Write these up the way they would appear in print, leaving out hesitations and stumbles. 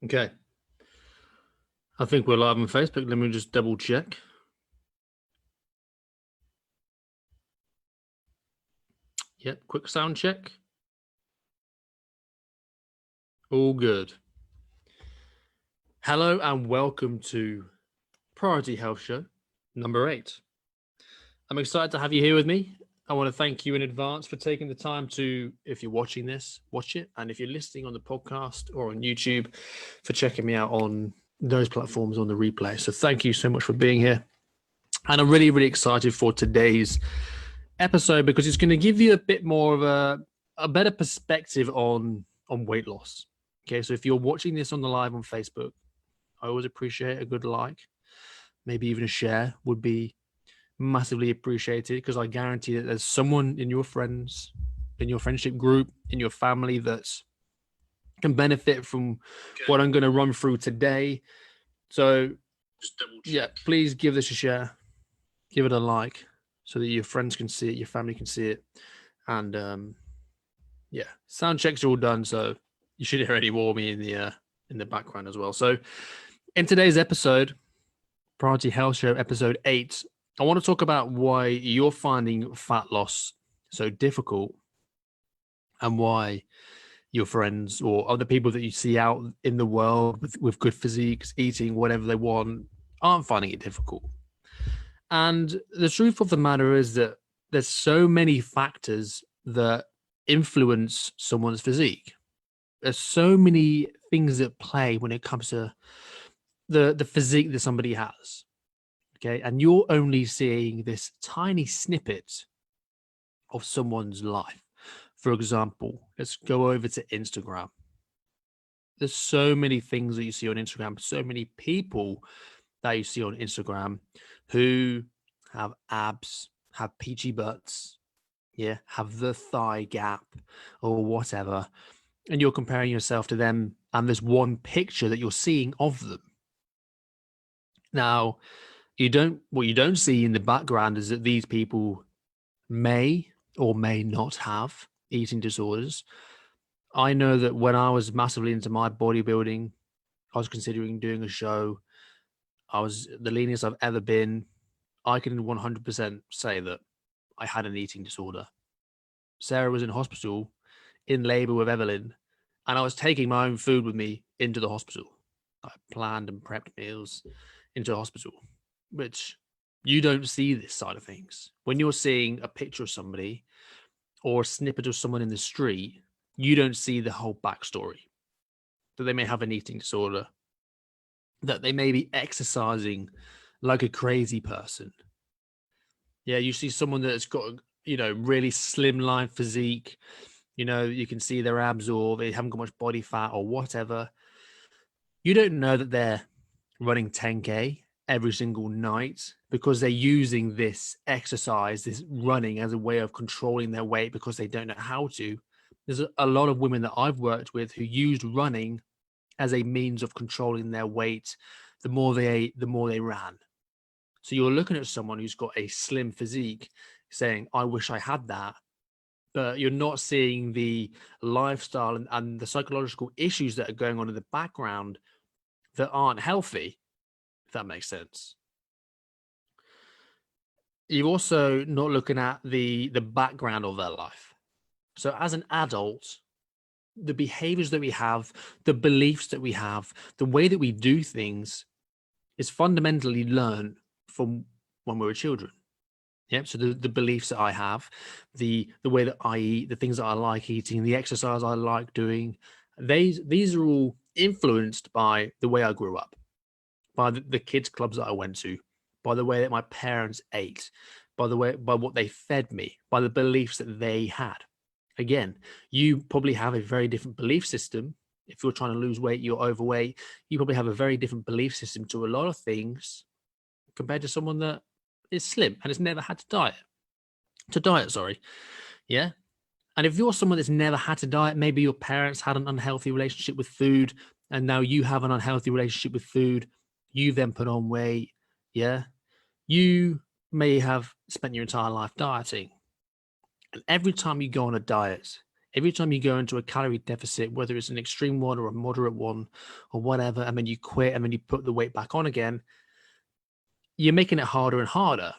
Okay. I think we're live on Facebook. Let me just double check. Yep, quick sound check. All good. Hello and welcome to Priority Health Show number 8. I'm excited to have you here with me. I want to thank you in advance for taking the time to, if you're watching this, watch it. And if you're listening on the podcast or on YouTube, for checking me out on those platforms on the replay. So thank you so much for being here. And I'm really, really excited for today's episode because it's going to give you a bit more of a better perspective on weight loss. Okay, so if you're watching this on the live on Facebook, I always appreciate a good like, maybe even a share would be massively appreciated, because I guarantee that there's someone in your friends, in your friendship group, in your family that can benefit from what I'm going to run through today. So yeah, please give this a share, give it a like, so that your friends can see it, your family can see it. And yeah, sound checks are all done, so you should hear any more of me in the background as well. So in today's episode, Priority Health Show episode 8, I want to talk about why you're finding fat loss so difficult, and why your friends or other people that you see out in the world with good physiques, eating whatever they want, aren't finding it difficult. And the truth of the matter is that there's so many factors that influence someone's physique. There's so many things at play when it comes to the physique that somebody has. Okay. And you're only seeing this tiny snippet of someone's life. For example, let's go over to Instagram. There's so many things that you see on Instagram, so many people that you see on Instagram who have abs, have peachy butts, yeah, have the thigh gap or whatever. And you're comparing yourself to them, and there's one picture that you're seeing of them. Now, what you don't see in the background is that these people may or may not have eating disorders. I know that when I was massively into my bodybuilding, I was considering doing a show. I was the leanest I've ever been. I can 100% say that I had an eating disorder. Sarah was in hospital in labor with Evelyn, and I was taking my own food with me into the hospital. I planned and prepped meals into the hospital, which you don't see this side of things. When you're seeing a picture of somebody or a snippet of someone in the street, you don't see the whole backstory. That they may have an eating disorder, that they may be exercising like a crazy person. Yeah, you see someone that's got, really slimline physique, you can see their abs or they haven't got much body fat or whatever. You don't know that they're running 10K every single night because they're using this exercise, this running, as a way of controlling their weight because they don't know how to. There's a lot of women that I've worked with who used running as a means of controlling their weight. The more they ate, the more they ran. So you're looking at someone who's got a slim physique saying, I wish I had that. But you're not seeing the lifestyle and the psychological issues that are going on in the background that aren't healthy, if that makes sense. You're also not looking at the background of their life. So as an adult, the behaviors that we have, the beliefs that we have, the way that we do things is fundamentally learned from when we were children. Yep. So the beliefs that I have, the way that I eat, the things that I like eating, the exercise I like doing, these are all influenced by the way I grew up, by the kids clubs that I went to, by the way that my parents ate, by what they fed me, by the beliefs that they had. Again, you probably have a very different belief system. If you're trying to lose weight, you're overweight, you probably have a very different belief system to a lot of things compared to someone that is slim and has never had to diet. Yeah. And if you're someone that's never had to diet, maybe your parents had an unhealthy relationship with food, and now you have an unhealthy relationship with food. You then put on weight. Yeah. You may have spent your entire life dieting. And every time you go on a diet, Every time you go into a calorie deficit, whether it's an extreme one or a moderate one or whatever, and then you quit and then you put the weight back on again, you're making it harder and harder.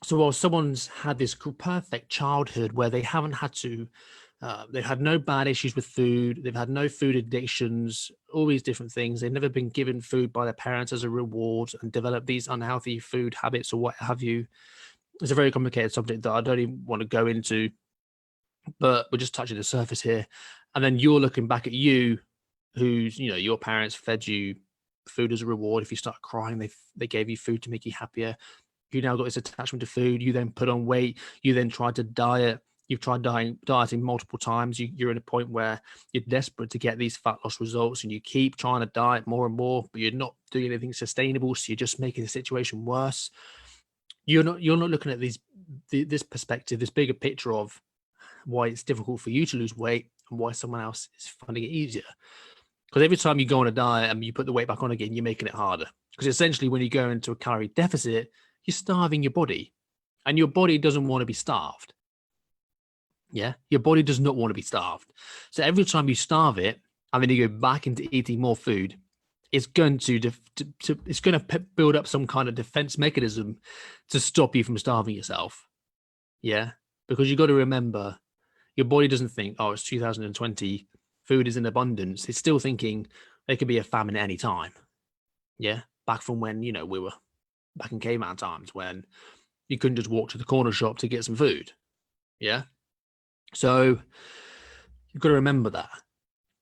So while someone's had this perfect childhood where they haven't had to, they've had no bad issues with food, they've had no food addictions, all these different things. They've never been given food by their parents as a reward and developed these unhealthy food habits or what have you. It's a very complicated subject that I don't even want to go into, but we're just touching the surface here. And then you're looking back at you, who's, your parents fed you food as a reward. If you start crying, they gave you food to make you happier. You now got this attachment to food. You then put on weight. You then tried to diet. You've tried dieting multiple times. You're at a point where you're desperate to get these fat loss results, and you keep trying to diet more and more, but you're not doing anything sustainable. So you're just making the situation worse. You're not looking at this perspective, this bigger picture of why it's difficult for you to lose weight and why someone else is finding it easier. Because every time you go on a diet and you put the weight back on again, you're making it harder. Because essentially, when you go into a calorie deficit, you're starving your body, and your body doesn't want to be starved. Yeah, your body does not want to be starved. So every time you starve it, and then you go back into eating more food, it's going to build up some kind of defense mechanism to stop you from starving yourself. Yeah, because you got to remember, your body doesn't think, oh, it's 2020, food is in abundance. It's still thinking there could be a famine at any time. Yeah, back from when we were back in caveman times when you couldn't just walk to the corner shop to get some food. Yeah. So you've got to remember that.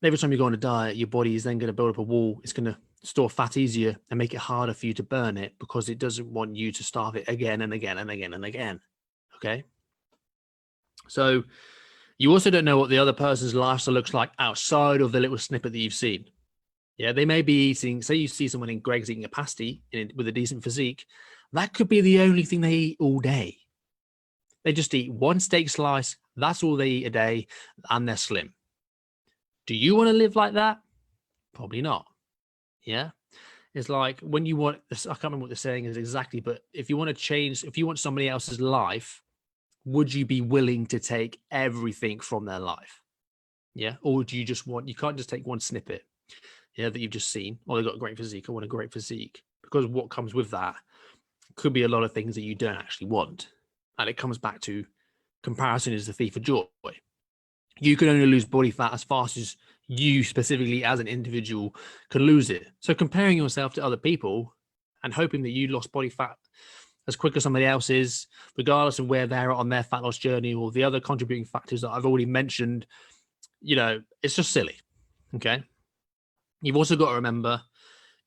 Every time you go on a diet, your body is then going to build up a wall. It's going to store fat easier and make it harder for you to burn it because it doesn't want you to starve it again and again and again and again. Okay. So you also don't know what the other person's lifestyle looks like outside of the little snippet that you've seen. Yeah, they may be eating, say you see someone in Greg's eating a pasty with a decent physique, that could be the only thing they eat all day. They just eat one steak slice, that's all they eat a day, and they're slim. Do you want to live like that? Probably not. Yeah. It's like when you want, I can't remember what the saying is exactly, but if you want to change, if you want somebody else's life, would you be willing to take everything from their life? Yeah. Or do you just want, you can't just take one snippet. Yeah, that you've just seen, or they've got a great physique. I want a great physique, because what comes with that could be a lot of things that you don't actually want. And it comes back to comparison is the thief of joy. You can only lose body fat as fast as you specifically as an individual can lose it. So comparing yourself to other people and hoping that you lost body fat as quick as somebody else is, regardless of where they're on their fat loss journey or the other contributing factors that I've already mentioned, it's just silly. Okay. You've also got to remember,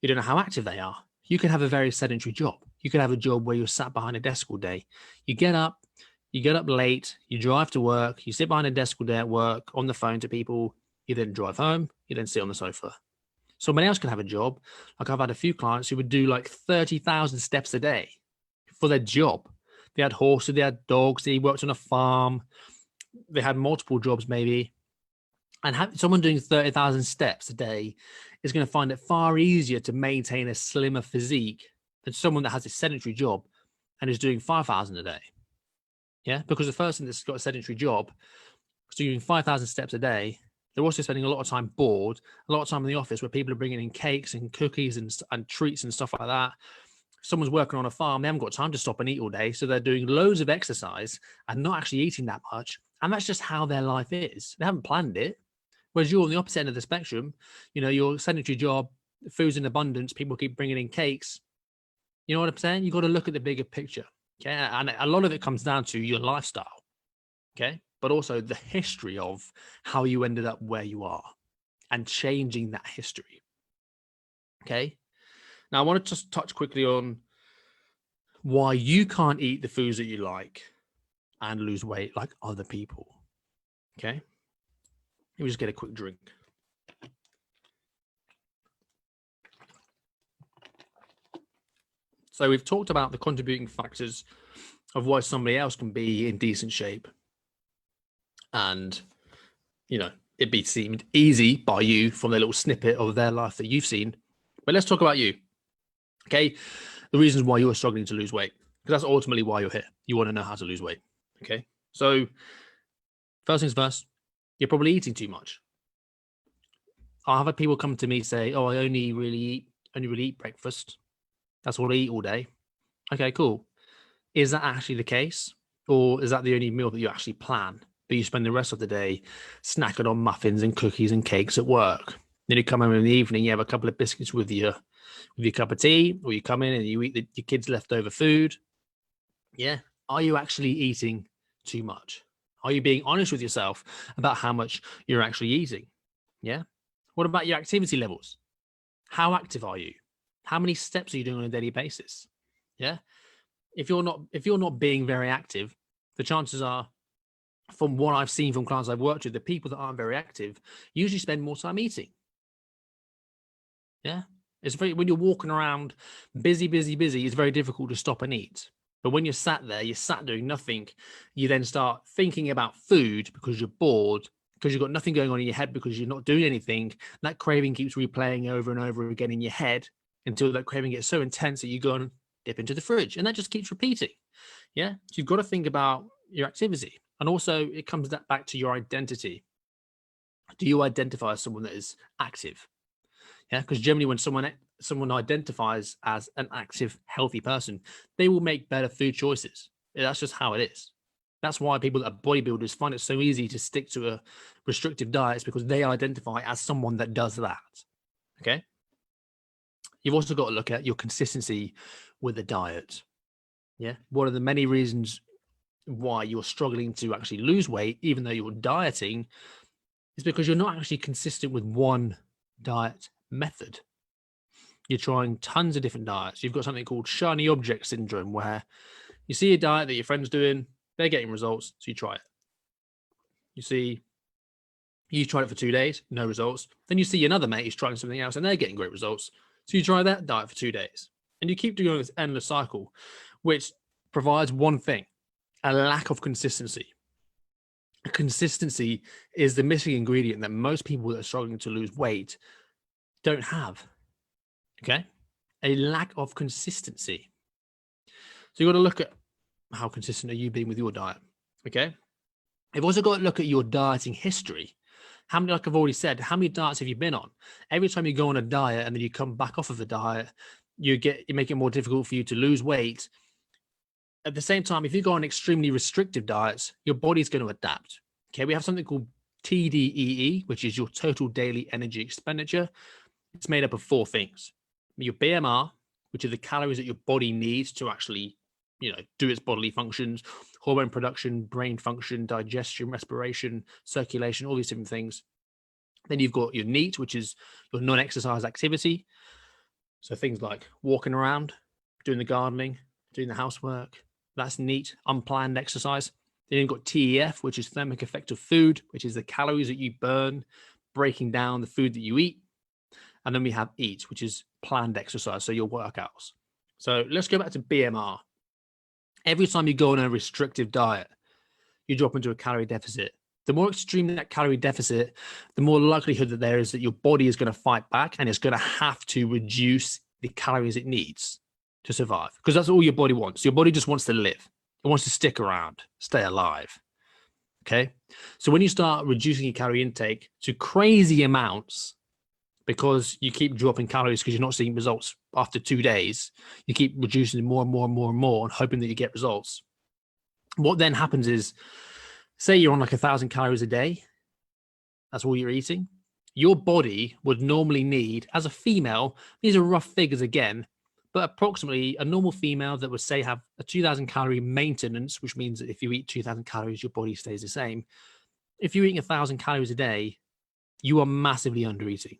you don't know how active they are. You could have a very sedentary job. You could have a job where you're sat behind a desk all day. You get up late, you drive to work, you sit behind a desk all day at work, on the phone to people, you then drive home, you then sit on the sofa. Somebody else can have a job. Like I've had a few clients who would do like 30,000 steps a day for their job. They had horses, they had dogs, they worked on a farm, they had multiple jobs maybe. And someone doing 30,000 steps a day is going to find it far easier to maintain a slimmer physique than someone that has a sedentary job and is doing 5,000 a day. Yeah, because the person that's got a sedentary job is doing 5,000 steps a day. They're also spending a lot of time bored, a lot of time in the office where people are bringing in cakes and cookies and treats and stuff like that. Someone's working on a farm. They haven't got time to stop and eat all day. So they're doing loads of exercise and not actually eating that much. And that's just how their life is. They haven't planned it. Whereas you're on the opposite end of the spectrum, your sedentary job, food's in abundance, people keep bringing in cakes. You know what I'm saying? You've got to look at the bigger picture. Okay. And a lot of it comes down to your lifestyle. Okay. But also the history of how you ended up where you are and changing that history. Okay. Now I want to just touch quickly on why you can't eat the foods that you like and lose weight like other people. Okay. Let me just get a quick drink. So we've talked about the contributing factors of why somebody else can be in decent shape. And, it'd be seemed easy by you from the little snippet of their life that you've seen. But let's talk about you. Okay. The reasons why you're struggling to lose weight, because that's ultimately why you're here. You want to know how to lose weight. Okay. So first things first, You're probably eating too much. I'll have people come to me say, "Oh, I only really eat breakfast. That's all I eat all day." Okay, cool. Is that actually the case? Or is that the only meal that you actually plan? But you spend the rest of the day snacking on muffins and cookies and cakes at work. Then you come home in the evening, you have a couple of biscuits with your cup of tea, or you come in and you eat your kids' leftover food. Yeah. Are you actually eating too much? Are you being honest with yourself about how much you're actually eating? Yeah. What about your activity levels? How active are you? How many steps are you doing on a daily basis? Yeah. If you're not being very active, the chances are, from what I've seen from clients I've worked with, the people that aren't very active usually spend more time eating. Yeah. It's very, when you're walking around busy, it's very difficult to stop and eat. But when you're sat there, you're sat doing nothing, you then start thinking about food because you're bored, because you've got nothing going on in your head because you're not doing anything. That craving keeps replaying over and over again in your head until that craving gets so intense that you go and dip into the fridge. And that just keeps repeating. Yeah. So you've got to think about your activity. And also it comes back to your identity. Do you identify as someone that is active? Yeah, because generally when someone identifies as an active, healthy person, they will make better food choices. That's just how it is. That's why people that are bodybuilders find it so easy to stick to a restrictive diet, is because they identify as someone that does that. Okay. You've also got to look at your consistency with the diet. Yeah. One of the many reasons why you're struggling to actually lose weight, even though you're dieting, is because you're not actually consistent with one diet method. You're trying tons of different diets. You've got something called shiny object syndrome, where you see a diet that your friend's doing, they're getting results, so you try it. You tried it for 2 days, no results. Then you see another mate who's trying something else and they're getting great results. So you try that diet for 2 days. And you keep doing this endless cycle, which provides one thing: a lack of consistency. Consistency is the missing ingredient that most people that are struggling to lose weight don't have. Okay. A lack of consistency. So you've got to look at how consistent are you being with your diet. Okay. You've also got to look at your dieting history. How many, like I've already said, how many diets have you been on? Every time you go on a diet and then you come back off of the diet, you make it more difficult for you to lose weight. At the same time, if you go on extremely restrictive diets, your body's going to adapt. Okay. We have something called TDEE, which is your total daily energy expenditure. It's made up of 4 things: your BMR, which are the calories that your body needs to actually, do its bodily functions, hormone production, brain function, digestion, respiration, circulation, all these different things. Then you've got your NEAT, which is your non-exercise activity. So things like walking around, doing the gardening, doing the housework. That's NEAT, unplanned exercise. Then you've got TEF, which is thermic effect of food, which is the calories that you burn, breaking down the food that you eat. And then we have EAT, which is planned exercise, so your workouts. So let's go back to BMR. Every time you go on a restrictive diet, you drop into a calorie deficit. The more extreme that calorie deficit, the more likelihood that there is that your body is going to fight back and it's going to have to reduce the calories it needs to survive, because that's all your body wants. Your body just wants to live. It wants to stick around, stay alive. Okay. So when you start reducing your calorie intake to crazy amounts, because you keep dropping calories because you're not seeing results after 2 days, you keep reducing more and more and more and more and hoping that you get results. What then happens is, say you're on like 1,000 calories a day, that's all you're eating. Your body would normally need, as a female, these are rough figures again, but approximately a normal female that would, say, have a 2,000 calorie maintenance, which means that if you eat 2,000 calories, your body stays the same. If you're eating 1,000 calories a day, you are massively under eating.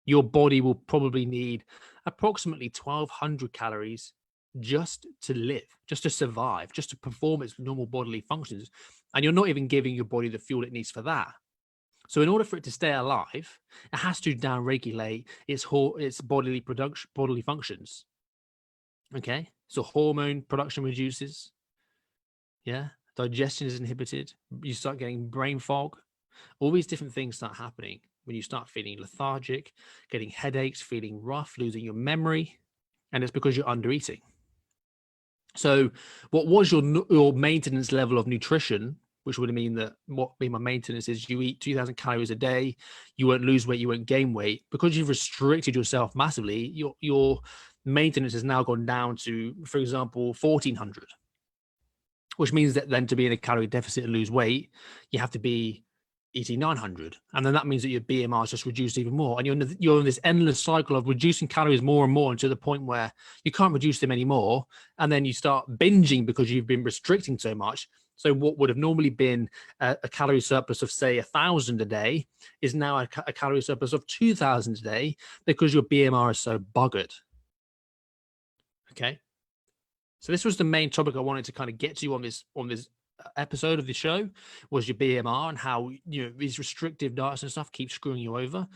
Your body will probably need approximately 1,200 calories just to live, just to survive, just to perform its normal bodily functions. And you're not even giving your body the fuel it needs for that. So in order for it to stay alive, it has to downregulate its bodily functions. Okay. So hormone production reduces. Yeah. Digestion is inhibited. You start getting brain fog. All these different things start happening when you start feeling lethargic, getting headaches, feeling rough, losing your memory. And it's because you're under eating. So what was your maintenance level of nutrition which would mean that what my maintenance is you eat 2,000 calories a day, you won't lose weight, you won't gain weight. Because you've restricted yourself massively, your maintenance has now gone down to, for example, 1,400, which means that then to be in a calorie deficit and lose weight, you have to be eating 900. And then that means that your BMR is just reduced even more. And you're in this endless cycle of reducing calories more and more, to the point where you can't reduce them anymore. And then you start binging because you've been restricting so much. So what would have normally been a calorie surplus of, say, 1,000 a day is now a calorie surplus of 2,000 a day, because your BMR is so buggered. Okay. So this was the main topic I wanted to kind of get to on this episode of the show, was your BMR and how, these restrictive diets and stuff keep screwing you over.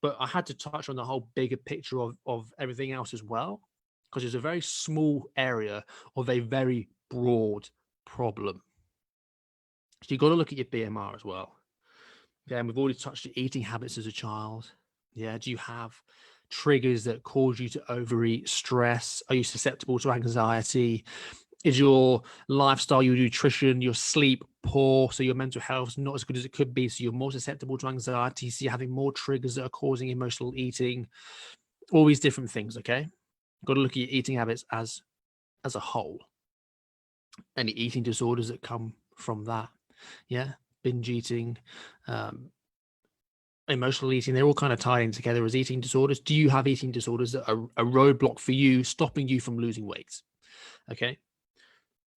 But I had to touch on the whole bigger picture of everything else as well, because it's a very small area of a very broad problem. So you've got to look at your BMR as well. Okay, and we've already touched on eating habits as a child. Yeah, do you have triggers that cause you to overeat? Stress? Are you susceptible to anxiety? Is your lifestyle, your nutrition, your sleep poor, so your mental health is not as good as it could be, so you're more susceptible to anxiety, so you're having more triggers that are causing emotional eating? All these different things. Okay, you've got to look at your eating habits as a whole. Any eating disorders that come from that? Yeah, binge eating, emotional eating, they're all kind of tied in together as eating disorders. Do you have eating disorders that are a roadblock for you, stopping you from losing weight? Okay.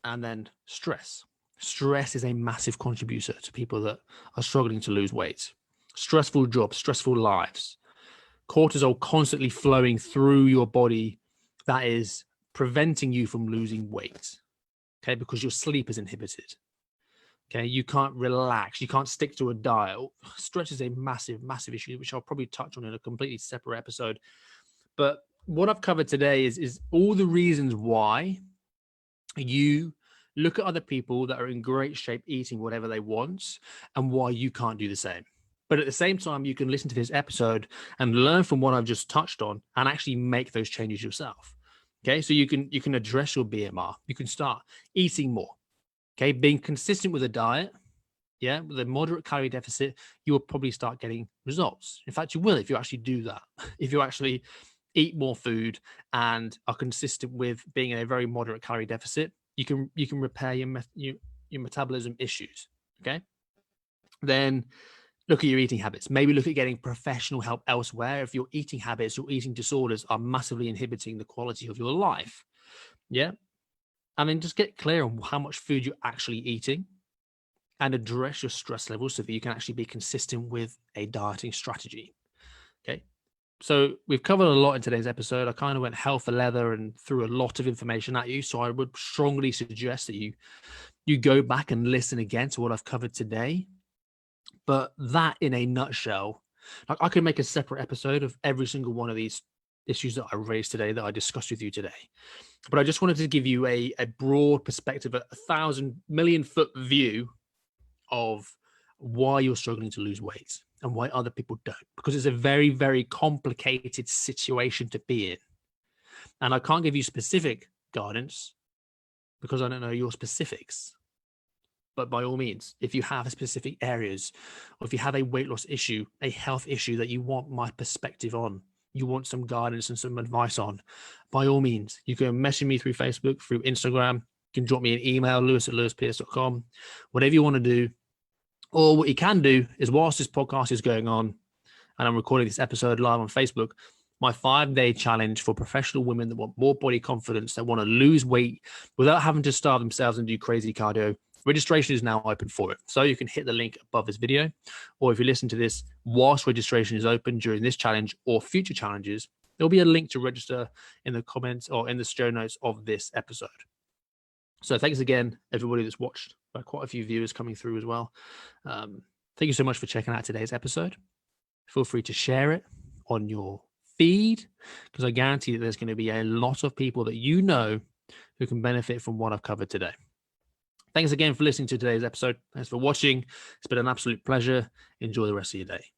And then stress. Stress is a massive contributor to people that are struggling to lose weight. Stressful jobs, stressful lives, cortisol constantly flowing through your body, that is preventing you from losing weight. Okay, because your sleep is inhibited. Okay, you can't relax, you can't stick to a diet. Stress is a massive, massive issue, which I'll probably touch on in a completely separate episode. But what I've covered today is all the reasons why you look at other people that are in great shape eating whatever they want, and why you can't do the same. But at the same time, you can listen to this episode and learn from what I've just touched on and actually make those changes yourself. Okay, so you can address your BMR. You can start eating more. Okay, being consistent with a diet, yeah, with a moderate calorie deficit, you will probably start getting results. In fact, you will if you actually do that. If you actually eat more food and are consistent with being in a very moderate calorie deficit, you can repair your metabolism issues. Okay, then look at your eating habits. Maybe look at getting professional help elsewhere if your eating habits, your eating disorders are massively inhibiting the quality of your life. Yeah. And then just get clear on how much food you're actually eating, and address your stress levels so that you can actually be consistent with a dieting strategy. Okay. So we've covered a lot in today's episode. I kind of went hell for leather and threw a lot of information at you. So I would strongly suggest that you go back and listen again to what I've covered today. But that, in a nutshell, like, I could make a separate episode of every single one of these issues that I raised today, that I discussed with you today. But I just wanted to give you a broad perspective, a 1,000,000,000-foot view of why you're struggling to lose weight and why other people don't, because it's a very, very complicated situation to be in. And I can't give you specific guidance because I don't know your specifics. But by all means, if you have specific areas, or if you have a weight loss issue, a health issue that you want my perspective on, you want some guidance and some advice on, by all means, you can message me through Facebook, through Instagram. You can drop me an email, lewis@lewispierce.com, whatever you want to do. Or what you can do is, whilst this podcast is going on and I'm recording this episode live on Facebook, my 5-day challenge for professional women that want more body confidence, that want to lose weight without having to starve themselves and do crazy cardio. Registration is now open for it. So you can hit the link above this video, or if you listen to this whilst registration is open during this challenge or future challenges, there'll be a link to register in the comments or in the show notes of this episode. So thanks again, everybody that's watched. Quite a few viewers coming through as well. Thank you so much for checking out today's episode. Feel free to share it on your feed, because I guarantee that there's going to be a lot of people that you know who can benefit from what I've covered today. Thanks again for listening to today's episode. Thanks for watching. It's been an absolute pleasure. Enjoy the rest of your day.